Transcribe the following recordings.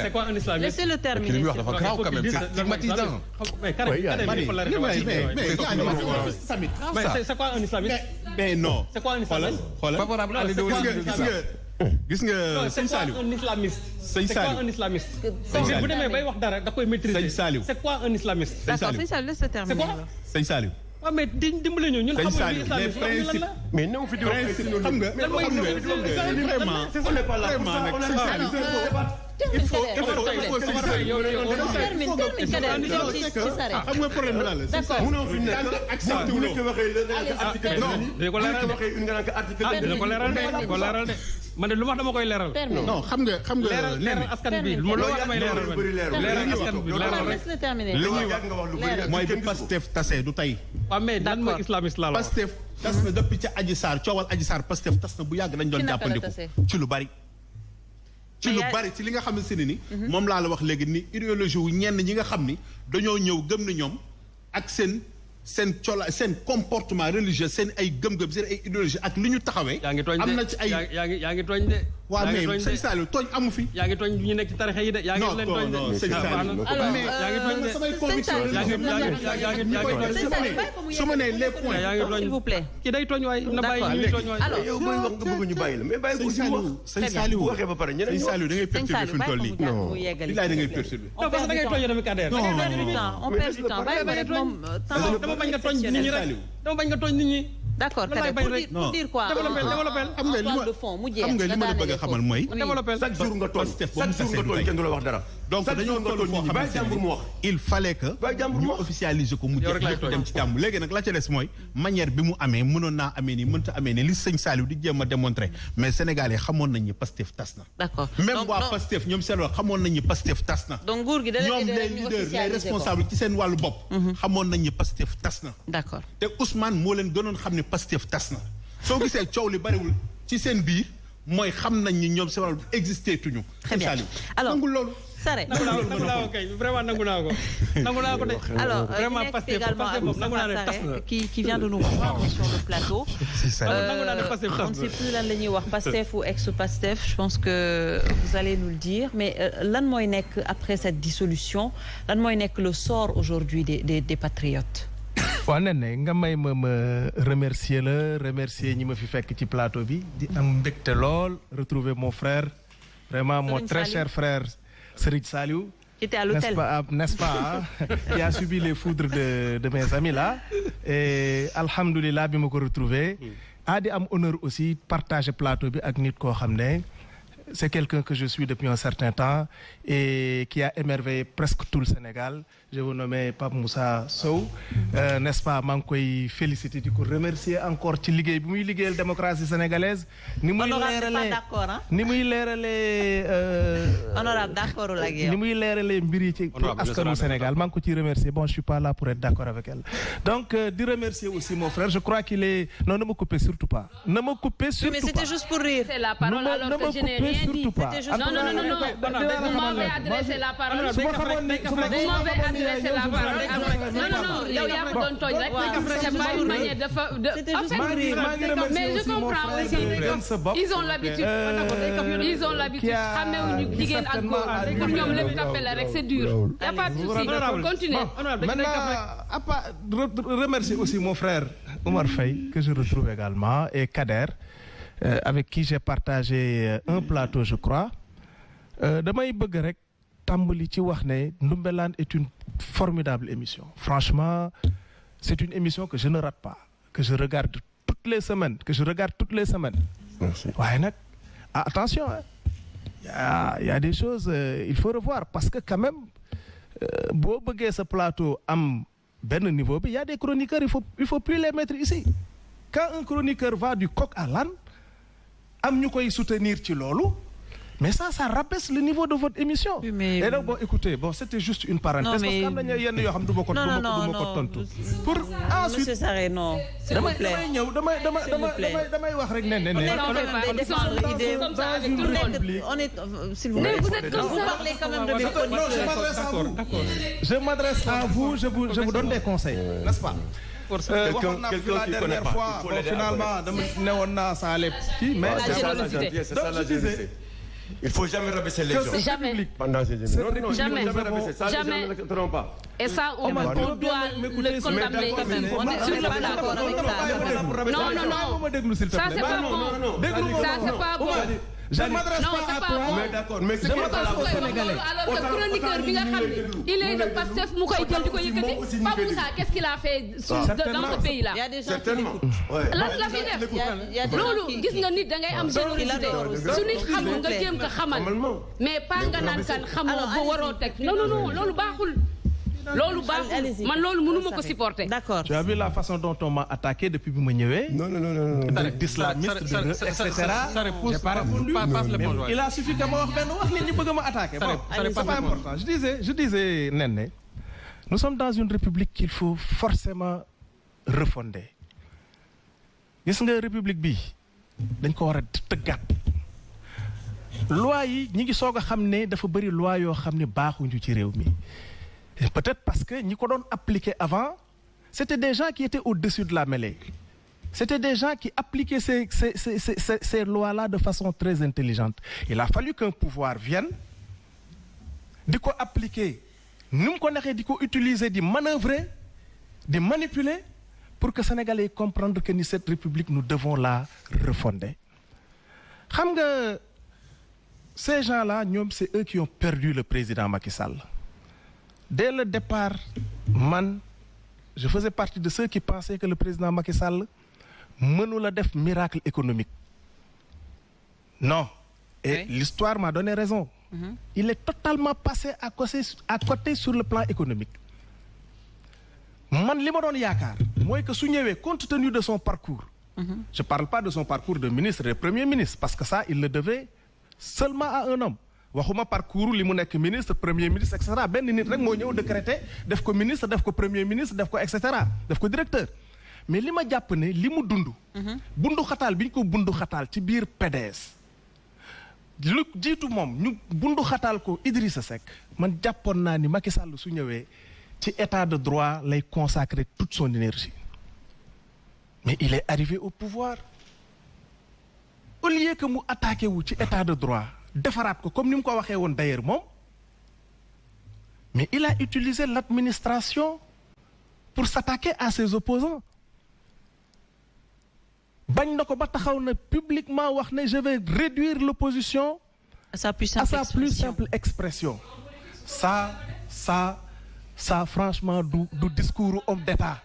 c'est quoi un islamiste? Laissez-le terminer. Mais c'est quoi un islamiste? Mais non. C'est quoi un islamiste? gis nga sëñ Saliou un islamiste. sëñ C'est quoi Saliou un islamiste? bu demee bay wax dara da koy maîtriser. sëñ Saliou C'est quoi un islamiste? D'accord, sëñ Saliou laisse-le terminer. sëñ Saliou. waaw mais dimbali ñu ñun sëñ xamuñu Saliou les principes mais néew fi di wax xam nga vraiment on n'est pas là pour ça il faut xam nga problème bi la d'accord mënoo fi nekk accepté wu ko waxee man de lu ma dama koy leeral. non xam nga leeral askan bi lu ma damay leeral askan bi leeral rek. li ñuy wax mooy bi Pastef tasee du tey. waaw mais lan mooy islamiste la la Pastef tas na depuis ca Adji Sarr coowal Adji Sarr Pastef tas na bu yàgg dañ doon jàppandiku ci lu bari. ci lu bari ci li nga xamante ne ni. moom laa la wax léegi ni idéologie wu ñenn ñi nga xam ni dañoo ñëw gëm na ñoom ak seen comportement religieux seen ay gëm-gëm seen ay idéologie ak li ñu taxawee. am na ci ay yaa ngi tooñ de. waaw mais sëñ Saliou tooñ amu fi. yaa ngi tooñ ñu nekk ci tarixa yi de. yaa ngi leen tooñ de non sëñ Saliou. mais yaa ngi tooñ de samay conviction su ma nee les points. yaa ngi tooñ s'il vous plaît. ki day tooñ waay na bàyyi ñuy tooñ waay. alors yow booy wax nga bëgg ñu bàyyi la mais bàyyi ko si wax. sëñ Saliou waxee ba pare ñeneen sëñ Saliou da ngay perturbé fi mu toll nii. non bilaay da ngay perturbé. non parce que da ngay tooñ tamit Kader. on perd du temps bàyyi ba rek moom dama bañ nga tooñ nit ñi rek dama bañ nga tooñ nit ñi. d'accord Kader pour dire quoi. développé xam nga li ma la bëgg a xamal mooy. chaque jour nga tooñ kenn du la wax dara. donc dañoo toll foo xamante ne il fallait que ñu officialiser ko mu jeex lépp dem ci jàmm léegi nag la ca des mooy manière bi mu amee mënoon naa amee nii mënta amee nii li sëñ Saliou di jéem a démontrer mais Sénégalais xamoon nañ ni Pastef tas na. d'accord même waa Pastef ñoom seen wax xamoon nañ ni Pastef tas na. donc nguur gi da leen ñoom les leaders les responsables ci seen wàllu bopp. xamoon nañ ni Pastef tas na. d'accord te Ousmane moo leen gënoon xam ne Pastef tas na soo gisee coow li bariwul ci seen biir mooy xam nañ ni ñoom seen wàllu existé tuñu. très bien alors nangul loolu. Sare nangu naa ko kay vraiment nangu naa ko de. alors vraiment Pastef également qui vient de nous rejoindre sur le plateau. On ne sait plus lan la ñuy wax Pastef ou ex-Pastef je pense que vous allez nous le dire mais lan mooy nekk après cette dissolution lan mooy nekk le sort aujourd'hui des patriotes. waaw nen ne nga may ma remercier ñi ma fi fekk ci plateau bi di am mbégte lool retrouver mon frère vraiment mon très cher frère Serigne Saliou qui était à l'hôtel n'est-ce pas qui a subi les foudres de mes amis là et alhamdoulilah bi ma ko retrouver di am honneur aussi partager plateau bi ak nit koo xam ne c'est quelqu'un que je suis depuis un certain temps et qui a émerveillé presque tout le Sénégal je vous nomme Pape Moussa Sow n'est-ce pas maa ngi koy féliciter di ko remercier encore ci liggéey bi muy liggéeyal démocratie sénégalaise ni muy leeralee honorable d'accord la ni muy leeralee mbir yi ci pour askanu Sénégal maa ngi ko ciy remercier bon je suis pas là pour être d'accord avec elle donc di remercier aussi mon frère je crois qu'il est non ne me coupez surtout pas ne me coupez surtout pas mais c'était juste pour rire c'est la parole alors que je n'ai rien dit surtout pas. Non, vous m'avez adressé la parole. Vous m'avez adressé la parole. Non, yow yaa ma doon tooñ rek. C'est pas une manière de mais je comprends aussi. Ils ont l'habitude. Xamewuñu jigéen ak góor. Pour ñoom lépp tapé la rek c'est dur. Y a pas de souci. Continuez. Maintenant, remercier aussi mon frère Omar Faye que je retrouve également et Kader. Avec qui j'ai partagé un plateau je crois damay bëgg rek tàmbali ci wax ne Ndoumbelane est une formidable émission franchement c'est une émission que je ne rate pas que je regarde toutes les semaines waaye nag attention il y a des choses il faut revoir parce que quand même boo bëggee sa plateau am benn niveau bi il y a des chroniqueurs il faut plus les mettre ici quand un chroniqueur va du coq à l'âne am ñu koy soutenir ci loolu mais ça rabaisse le niveau de votre émission. Oui, mais... et donc bon écoutez c'était juste une parenthèse. Non, mais... parce que am na yenn yoo xam du ma ko tontu. pour ensuite monsieur Sarré non. s'il vous plaît damay wax rek ne. on est s'il vous plaît. Mais vous êtes comme ça. Vous parlez quand même de mes chroniqueurs. D'accord. Je m'adresse à vous je vous donne des conseils n'est-ce pas. waxoon naa fi la dernière fois finalement dama newoon naa saa lépp kii mais la générosité. Il faut jamais rabaisser les gens. Jamais. Pendant ces émissions. Non, jamais. Rabaisser ça, jamais. Les gens ne l'accepteront pas. Et ça, on doit le condamner quand même. On est sur le plateau. Non. Ça, c'est pas bon. Ça, c'est pas bon. Je m'adresse pas à toi. Mais d'accord, mais c'est pas aux Sénégalais. Alors que chroniqueur bi nga xam ne il est de Pastef mu koy jël di ko yëkkati. Pas Moussa, qu'est-ce qu'il a fait dans ce pays-là? Certainement. Lan la fi def. Loolu gis nga nit da ngay am générosité. Su nit xamul nga jéem ko xamal. Mais pas nga naan kan xamoo ba waroo teg. Non, loolu baaxul. Loolu baaxul man loolu mënuma ko supporter. D'accord. Tu as vu la façon dont on m'a attaqué depuis bi ma ñëwee. Non. D'islamiste, etc. Ça repousse pas l'éponge. Il a suffi que ma wax nit ñi bëgg ma attaquer. Bon, c'est pas important. Je disais Néné, nous sommes dans une république qu'il faut forcément refonder. Gis nga république bi dañ ko war a tëggaat. Loi yi ñi ngi soog a xam ne dafa bëri loi yoo xam ne baaxuñu ci réew mi. Peut-être parce que ñi ko doon appliquer avant c'était des gens qui étaient au-dessus de la mêlée. C'était des gens qui appliquaient ces lois-là de façon très intelligente. Il a fallu qu'un pouvoir vienne di ko appliquer ni mu ko neexee di ko utiliser di manœuvrer di manipuler pour que Sénégalais comprendre que ni cette république nous devons la refonder. Xam nga ces gens-là ñoom c'est eux qui ont perdu le président Macky Sall. Dès le départ, je faisais partie de ceux qui pensaient que le président Macky Sall mënul a def miracle économique. Non. Et l'histoire m'a donné raison. Il est totalement passé à côté sur le plan économique. Man li ma doon yaakaar mooy que su ñëwee compte tenu de son parcours. Je parle pas de son parcours de ministre et de premier ministre parce que ça il le devait seulement à un homme. Waxuma parcours li mu nekk ministre premier ministre et cetera benn nit rek moo ñëw décréter def ko ministre def ko premier ministre def ko et cetera def ko directeur mais li ma jàpp ne li mu dund. bundu xataal bi ñu ko bundu xataal ci biir PDS. lu jiitu moom ñu bundu xataal ko Idrissa Seck man jàppoon naa ni Macky Sall su ñëwee ci état de droit lay consacrer toute son énergie mais il est arrivé au pouvoir au lieu que mu attaqué wu ci état de droit. defaraat ko comme ni mu ko waxee woon d'ailleurs moom mais il a utilisé l'administration pour s'attaquer à ses opposants bañ na ko ba taxaw na publiquement wax ne je vais réduire l'opposition à sa plus simple expression ça franchement du discours homme d'État.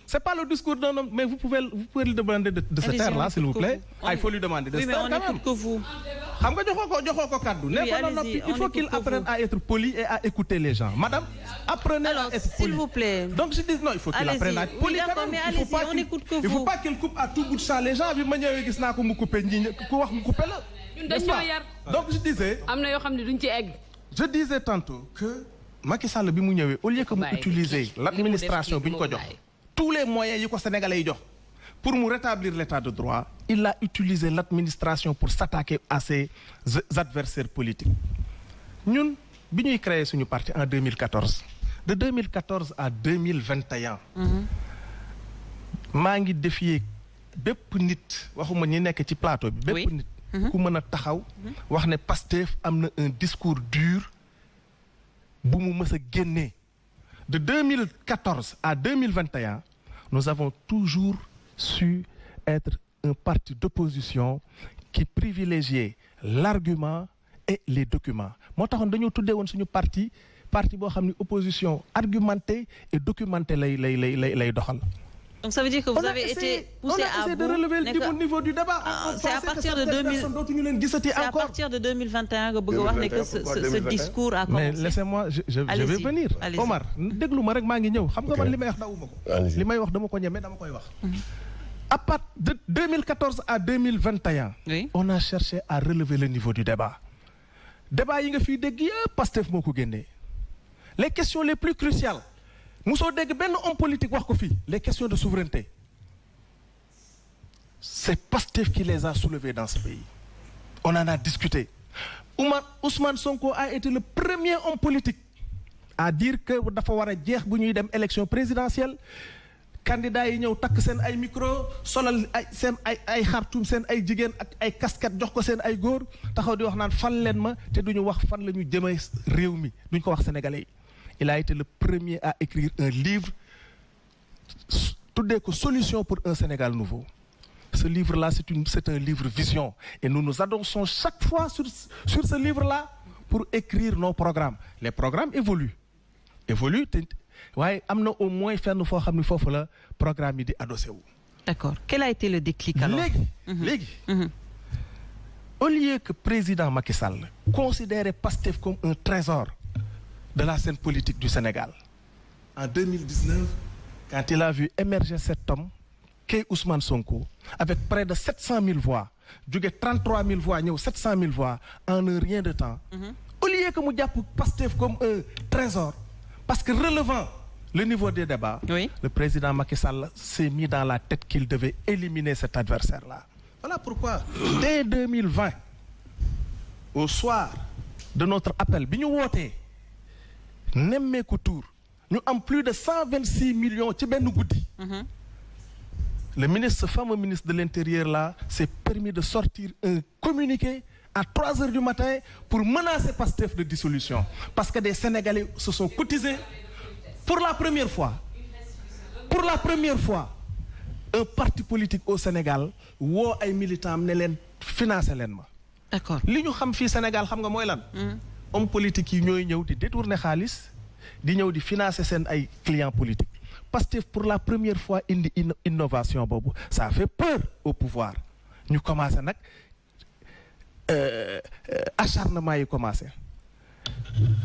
C'est pas le discours d'un homme, mais vous pouvez lui demander de se taire là, s'il vous plaît. Il faut lui demander de se taire quand même. Que vous. Il faut qu'il apprenne à être poli et à écouter les gens. Madame, apprenez à être poli. S'il vous plaît. Donc je dis non, il faut qu'il apprenne à être poli quand même. Il ne faut pas qu'il coupe à tout bout de champ les gens. Donc je disais tantôt que Macky Sall bi mu ñëwee au lieu que mu utiliser l'administration bi ñu ko jox tous les moyens yi ko Sénégalais yi jox pour mu rétablir l'état de droit, il a utilisé l'administration pour s'attaquer à ses adversaires politiques. Ñun bi ñuy créer suñu parti en 2014 de 2014 à 2021 maa ngi défier bépp nit waxuma ñi nekk ci plateau bi bépp nit ku mën a taxaw wax ne Pastef am na un discours dur bu mu mës a génnee. De 2014 à 2021, nous avons toujours su être un parti d'opposition qui privilégiait l'argument et les documents. Moo taxoon dañoo tuddee woon suñu parti boo xam ne opposition argumentée et documentée lay doxal. Donc ça veut dire que vous avez été poussé à bout. De relever le niveau du débat. C'est à partir de 2021 que bëgg wax ne que ce discours a commencé. Mais laissez-moi, je vais venir. Omar, déglu ma rek maa ngi ñëw. Xam nga man li may wax dawuma ko. Li may wax dama ko ñeme dama koy wax. À partir de 2014 à 2021, on a cherché à relever le niveau du débat. Débat yi nga fii dégg yëpp Pastef moo ko génnee. Les questions les plus cruciales. Mousso dégg benn homme politique wax ko fii les questions de souveraineté c'est Pastef qui les a soulevées dans ce pays. On en a discuté. Ousmane Sonko a été le premier homme politique à dire que dafa war a jeex bu ñuy dem élection présidentielle candidats yi ñëw takk seen ay micro solal ay xartum seen ay jigéen ak ay casquette jox ko seen ay góor taxaw di wax naan fan leen ma te duñu wax fan la ñu jëmee réew mi duñ ko wax sénégalais yi. Il a été le premier à écrire un livre tuddee ko Solution pour un Sénégal nouveau. Ce livre-là, c'est un livre vision. Et nous nous adossons chaque fois sur ce livre-là pour écrire nos programmes. Les programmes évoluent. waaye am na au moins fenn foo xam ne foofu la programme yi di adossé wu. D'accord. Quel a été le déclic alors? léegi au lieu que président Macky Sall considérait Pastef comme un trésor de la scène politique du Sénégal, en 2019, quand il a vu émerger cet homme qu'est Ousmane Sonko avec près de 700 000 voix jóge 33 000 voix ñëw 700 000 voix en un rien de temps. Au lieu que mu jàpp Pastef comme un trésor parce que relevant le niveau des débats, oui, le président Macky Sall s'est mis dans la tête qu'il devait éliminer cet adversaire-là. Voilà pourquoi dès 2020, au soir de notre appel bi ñu wootee nemmeeku tour ñu am plus de 126 millions ci benn guddi. Le ministre, ce fameux ministre de l'Intérieur là, s'est permis de sortir un communiqué à 3 heures du matin pour menacer Pastef de dissolution. Parce que des Sénégalais se sont cotisés pour la première fois. Pour la première fois, un parti politique au Sénégal woo ay militants ne leen financé leen ma. D'accord. Li ñu xam fii Sénégal xam nga mooy lan. Homme politique yi ñooy ñëw di détourner xaalis di ñëw di financer seen ay clients politiques. Pastef pour la première fois indi innovation boobu ça a fait peur au pouvoir ñu commencé nag acharnement yi commencé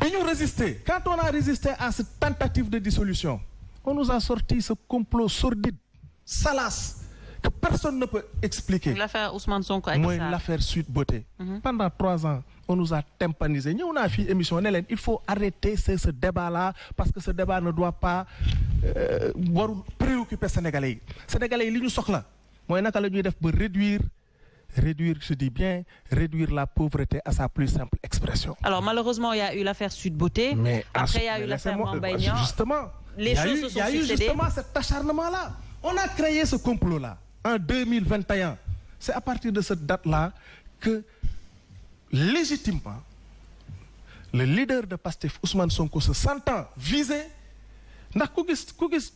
et ñu résister. Quand on a résisté à cette tentative de dissolution, on nous a sorti ce complot sordide, salace, que personne ne peut expliquer. L'affaire Ousmane Sonko mooy l'affaire Sweet Beauté. Pendant 3 ans on nous a tympanisé ñëw naa fii émission ne leen il faut arrêter ce débat-là parce que ce débat ne doit pas warul préoccuper sénégalais yi. Sénégalais yi li ñu soxla mooy naka la ñuy def ba réduire, je dis bien, réduire la pauvreté à sa plus simple expression. Alors malheureusement, il y a eu l'affaire Sweet Beauté. Mais après, il y a eu l'affaire Mame Mbaye Niang. Justement, les choses se sont succédé. Il y a eu justement cet acharnement-là. On a créé ce complot-là en 2021. C'est à partir de cette date-là que, légitimement, le leader de Pastef, Ousmane Sonko, se sentant visé. Ndax ku gis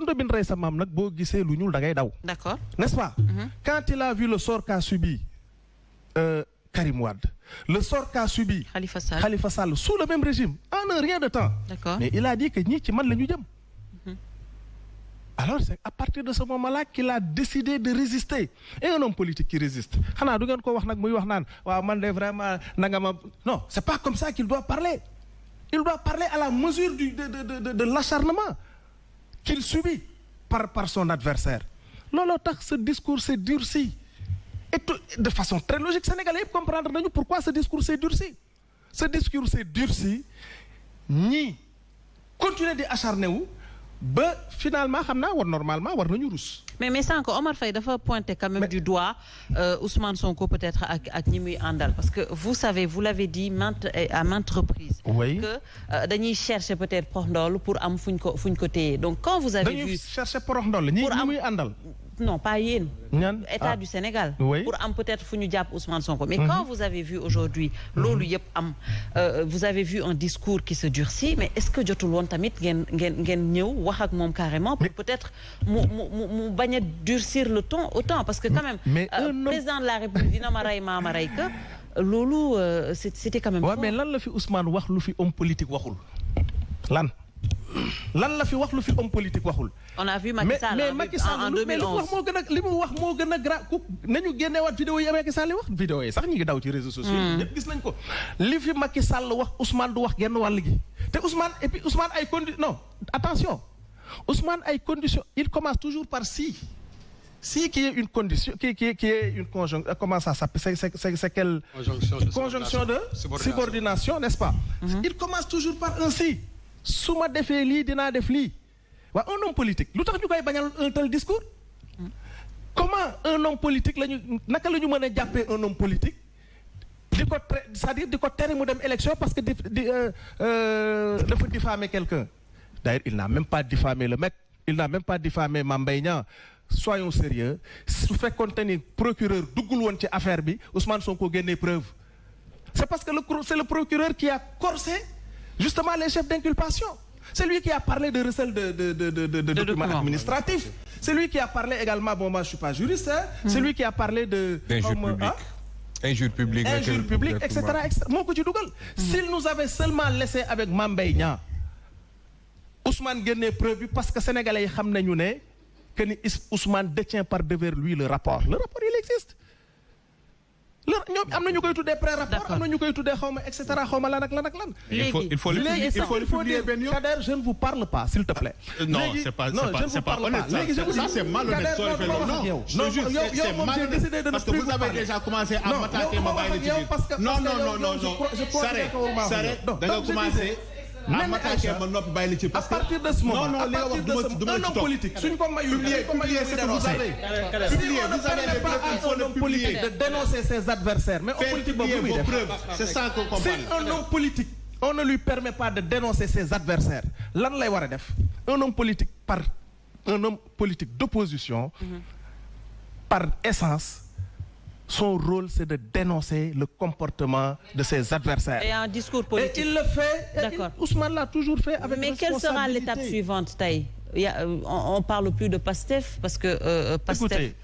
ndobin rey sa maam nag boo gisee lu ñuul da ngay daw. D'accord. N'est-ce pas? Quand il a vu le sort qu'a subi Karim Wade, le sort qu'a subi Khalifa Sall sous le même régime, en un rien de temps. D'accord. Mais il a dit que ñii ci man la ñu jëm. Alors c'est à partir de ce moment-là qu'il a décidé de résister. Et un homme politique qui résiste, xanaa du ngeen ko wax nag muy wax naan waaw man de vraiment nanga ma. Non, c'est pas comme ça qu'il doit parler. Il doit parler à la mesure de l'acharnement qu'il subit par son adversaire. Looloo tax ce discours s'est durci. Et de façon très logique, Sénégalais yëpp comprendre nañu pourquoi ce discours s'est durci. Ce discours s'est durci ñii continuer di acharné wu ba finalement xam naa normalement war nañu rus. mais sànq Omar Faye dafa pointer quand même du doigt Ousmane Sonko peut-être ak ñi muy àndal parce que vous savez, vous l'avez dit à maintes reprises. Oui. Que dañuy chercher peut-être prox ndoll pour am fuñ ko téye. Donc quand vous avez vu dañuy chercher prox ndoll ñi muy àndal. Non, pas yéen. État du Sénégal. Oui. Pour am peut-être fu ñu jàpp Ousmane Sonko. Mais quand vous avez vu aujourd'hui loolu yëpp am vous avez vu un discours qui se durcit, mais est-ce que jotul woon tamit ngeen ñëw wax ak moom carrément pour peut-être mu bañ a durcir le ton autant parce que quand même président de la République dina ma rey que loolu c'était quand même fort. Mais lan la fi Ousmane wax lu fi homme politique waxul lan la fi wax lu fi homme politique waxul. On a vu Macky Sall en 2011 li mu wax moo gën a grave nañu génneewaat vidéo yi Macky Sall wax vidéo yi sax ñu ngi daw ci réseaux sociaux yi ñëpp gis nañ ko li fi Macky Sall wax Ousmane du wax genn wàll gi te Ousmane et puis Ousmane ay conditions non attention Ousmane ay conditions il commence toujours par si qui est une condition qui est une conjonction comment ça s'appelle c'est quelle conjonction de subordination n'est-ce pas? Il commence toujours par un si. su ma defee lii dinaa def lii waa un homme politique lu tax ñu koy bañal un tel discours. Comment un homme politique naka la ñu mën a jàppee un homme politique c'est-à-dire di ko tere mu dem élection parce que dafa diffamer quelqu'un. D'ailleurs il n'a même pas diffamé le mec il n'a même pas diffamé Mame Mbaye Niang. Soyons sérieux su fekkoon te ni procureur duggul woon ci affaire bi Ousmane Sonko génnee preuve c'est parce que c'est le procureur qui a corsé justement les chefs d'inculpation. C'est lui qui a parlé de recel de documents administratifs. C'est lui qui a parlé également, bon moi je suis pas juriste, hein, c'est lui qui a parlé injure publique, etc. moo ko ci dugal. S'il nous avait seulement laissé avec Mame Mbaye Niang, Ousmane génnee preuve bi parce que sénégalais yi xam nañu ne que ni Ousmane détient par devers lui le rapport. Le rapport il existe. ñoom am na ñu koy tuddee pré-rapport, am na ñu koy tuddee xawma et cetera xawma lan ak lan ak lan. Il faut le publier benn yoon. Kader, je ne vous parle pas s'il te plaît. Non, c'est pas honnête. Ça c'est malhonnête. Non, c'est malhonnête parce que vous avez déjà commencé à m'attaquer ma bàyyi la ci biir. Non. S'arrête. Da nga commencé à m'attaquer ma noppi bàyyi la ci parce que à partir de ce moment, non li nga wax du ma ci politique suñ ko mayu publier ce que vous avez. Publier, vous avez les preuves, il faut le publier. De dénoncer ses adversaires. Mais politique boobu muy def. C'est ça qu'on comprend. C'est un homme politique. On ne lui permet pas de dénoncer ses adversaires. Lan lay war a def? Un homme politique d'opposition, par essence, son rôle c'est de dénoncer le comportement de ses adversaires. Et un discours politique. Et il le fait. D'accord. Ousmane l'a toujours fait avec responsabilité. Mais quelle sera l'étape suivante, Taï? On parle plus de Pastef parce que Pastef. Écoutez,